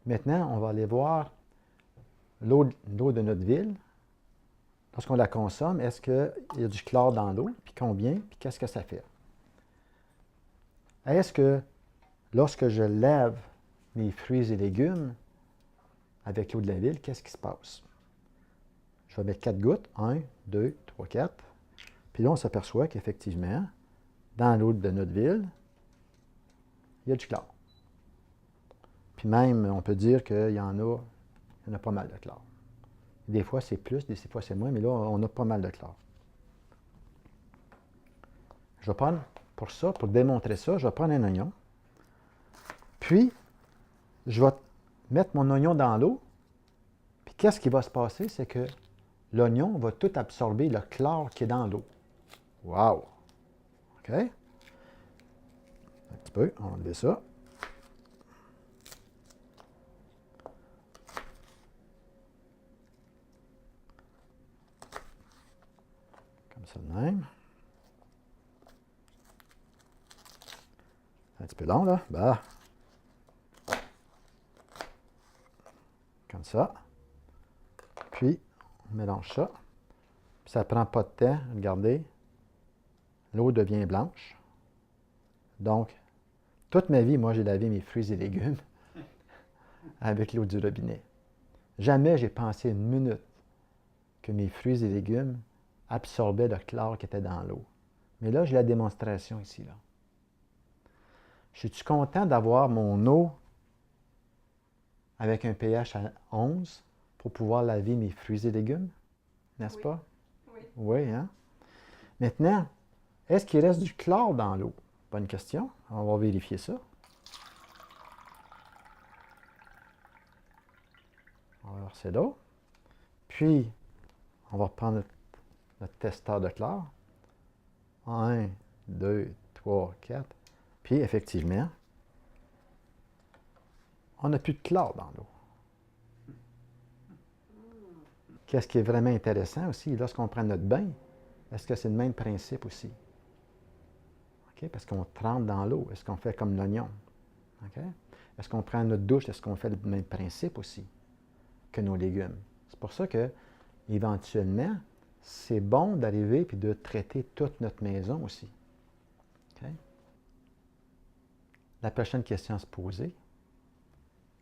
Maintenant, on va aller voir l'eau de notre ville. Lorsqu'on la consomme, est-ce qu'il y a du chlore dans l'eau? Puis combien? Puis qu'est-ce que ça fait? Est-ce que lorsque je lave mes fruits et légumes avec l'eau de la ville, qu'est-ce qui se passe? Je vais mettre 4 gouttes. 1, 2, 3, 4. Puis là, on s'aperçoit qu'effectivement, dans l'eau de notre ville, il y a du chlore. Puis même, on peut dire qu'il y en a pas mal de chlore. Des fois, c'est plus, des fois, c'est moins, mais là, on a pas mal de chlore. Je vais prendre, pour ça, pour démontrer ça, je vais prendre un oignon. Puis, je vais mettre mon oignon dans l'eau. Puis, qu'est-ce qui va se passer? C'est que l'oignon va tout absorber le chlore qui est dans l'eau. Wow! OK? Un petit peu, on va enlever ça. Comme ça de même. Un petit peu long, là. Bah. Comme ça. Puis, on mélange ça. Puis ça ne prend pas de temps. Regardez. L'eau devient blanche. Donc, toute ma vie, moi, j'ai lavé mes fruits et légumes avec l'eau du robinet. Jamais j'ai pensé une minute que mes fruits et légumes absorbaient le chlore qui était dans l'eau. Mais là, j'ai la démonstration ici, là. Je suis content d'avoir mon eau avec un pH à 11 pour pouvoir laver mes fruits et légumes, n'est-ce pas? Oui. Oui, hein? Maintenant, est-ce qu'il reste du chlore dans l'eau? Bonne question. On va vérifier ça. On va verser l'eau. Puis, on va reprendre notre testeur de chlore. 1, 2, 3, 4. Puis, effectivement, on n'a plus de chlore dans l'eau. Qu'est-ce qui est vraiment intéressant aussi, lorsqu'on prend notre bain, est-ce que c'est le même principe aussi? Okay? Parce qu'on trempe dans l'eau. Est-ce qu'on fait comme l'oignon? Okay? Est-ce qu'on prend notre douche? Est-ce qu'on fait le même principe aussi que nos légumes? C'est pour ça que, éventuellement, c'est bon d'arriver et de traiter toute notre maison aussi. Okay? La prochaine question à se poser,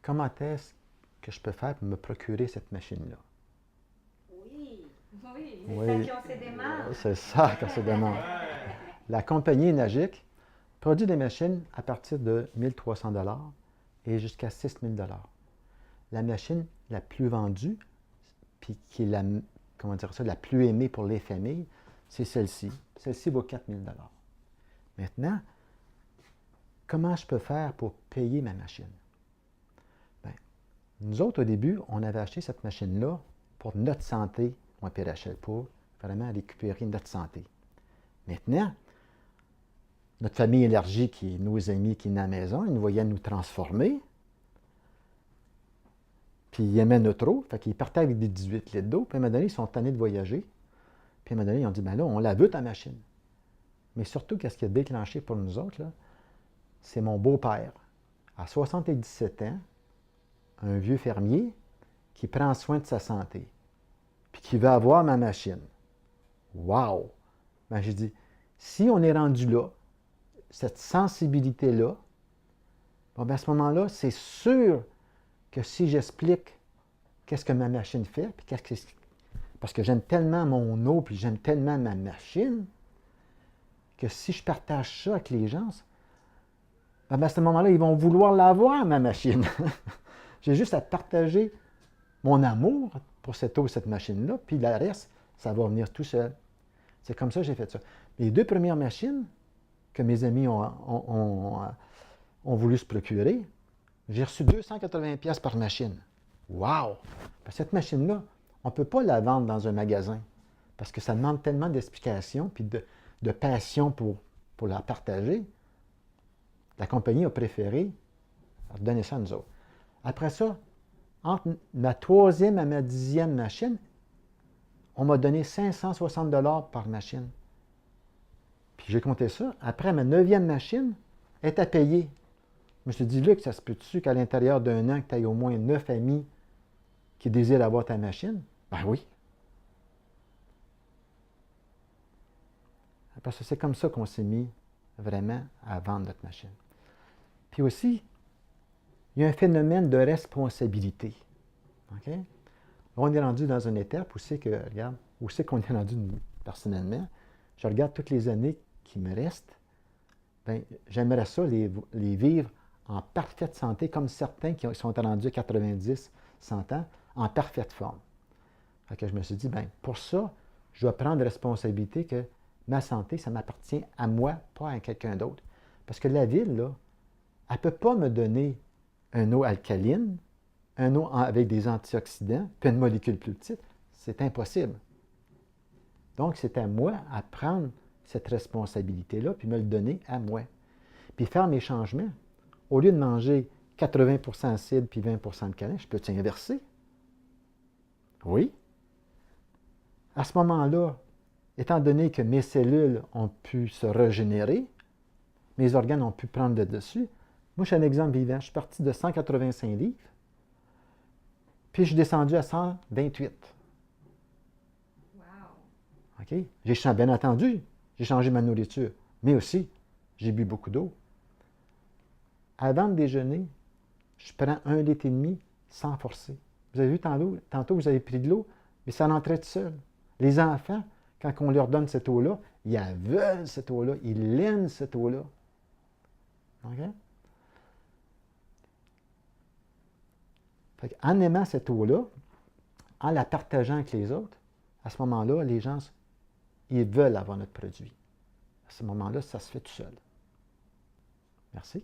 comment est-ce que je peux faire pour me procurer cette machine-là? Oui, Oui, c'est ça qu'on se demande. c'est ça qu'on se demande. La compagnie Énergique produit des machines à partir de 1 300 $ et jusqu'à 6 000 $. La machine la plus vendue, puis qui est la plus aimée pour les familles, c'est celle-ci. Celle-ci vaut 4 000 $. Maintenant, comment je peux faire pour payer ma machine? Bien, nous autres, au début, on avait acheté cette machine-là pour notre santé, moi et Rachel, pour vraiment récupérer notre santé. Maintenant, notre famille élargie, qui est nos amis qui sont à la maison, ils nous voyaient nous transformer. Puis ils aimaient notre eau. Fait qu'ils partaient avec des 18 litres d'eau. Puis à un moment donné, ils sont tannés de voyager. Puis à un moment donné, ils ont dit, ben là, on la veut ta machine. Mais surtout, qu'est-ce qui a déclenché pour nous autres, là, c'est mon beau-père, à 77 ans, un vieux fermier qui prend soin de sa santé. Puis qui veut avoir ma machine. Wow! Ben j'ai dit, si on est rendu là, cette sensibilité-là, bon, ben à ce moment-là, c'est sûr que si j'explique qu'est-ce que ma machine fait, puis parce que j'aime tellement mon eau, puis j'aime tellement ma machine, que si je partage ça avec les gens, ben à ce moment-là, ils vont vouloir l'avoir, ma machine. J'ai juste à partager mon amour pour cette eau, cette machine-là, puis le reste, ça va venir tout seul. C'est comme ça que j'ai fait ça. Les 2 premières machines que mes amis ont voulu se procurer, j'ai reçu 280$ par machine. Wow! Cette machine-là, on ne peut pas la vendre dans un magasin parce que ça demande tellement d'explications et de passion pour la partager. La compagnie a préféré donner ça à nous autres. Après ça, entre ma 3e et ma 10e machine, on m'a donné 560$ par machine. Puis j'ai compté ça. Après ma 9e machine, elle est à payer. Je me suis dit, Luc, ça se peut-tu qu'à l'intérieur d'un an, que tu aies au moins 9 amis qui désirent avoir ta machine? Ben oui. Parce que c'est comme ça qu'on s'est mis vraiment à vendre notre machine. Puis aussi, il y a un phénomène de responsabilité. OK? On est rendu dans une étape où c'est que, regarde, où c'est qu'on est rendu personnellement. Je regarde toutes les années qui me restent. Bien, j'aimerais ça les vivre en parfaite santé, comme certains qui sont rendus à 90, 100 ans, en parfaite forme. Fait que je me suis dit, bien, pour ça, je dois prendre responsabilité que ma santé, ça m'appartient à moi, pas à quelqu'un d'autre. Parce que la ville, là, elle ne peut pas me donner une eau alcaline, un eau avec des antioxydants, puis une molécule plus petite. C'est impossible. Donc, c'est à moi à prendre cette responsabilité-là, puis me le donner à moi. Puis faire mes changements. Au lieu de manger 80% acide puis 20% de câlin, je peux inverser. Oui. À ce moment-là, étant donné que mes cellules ont pu se régénérer, mes organes ont pu prendre le dessus, moi, je suis un exemple vivant. Je suis parti de 185 livres, puis je suis descendu à 128. Wow. OK? Bien entendu, j'ai changé ma nourriture, mais aussi, j'ai bu beaucoup d'eau. Avant de déjeuner, je prends 1,5 litre sans forcer. Vous avez vu tantôt vous avez pris de l'eau, mais ça rentrait tout seul. Les enfants, quand on leur donne cette eau-là, ils la veulent, cette eau-là. Ils l'aiment, cette eau-là. OK? En aimant cette eau-là, en la partageant avec les autres, à ce moment-là, les gens, ils veulent avoir notre produit. À ce moment-là, ça se fait tout seul. Merci.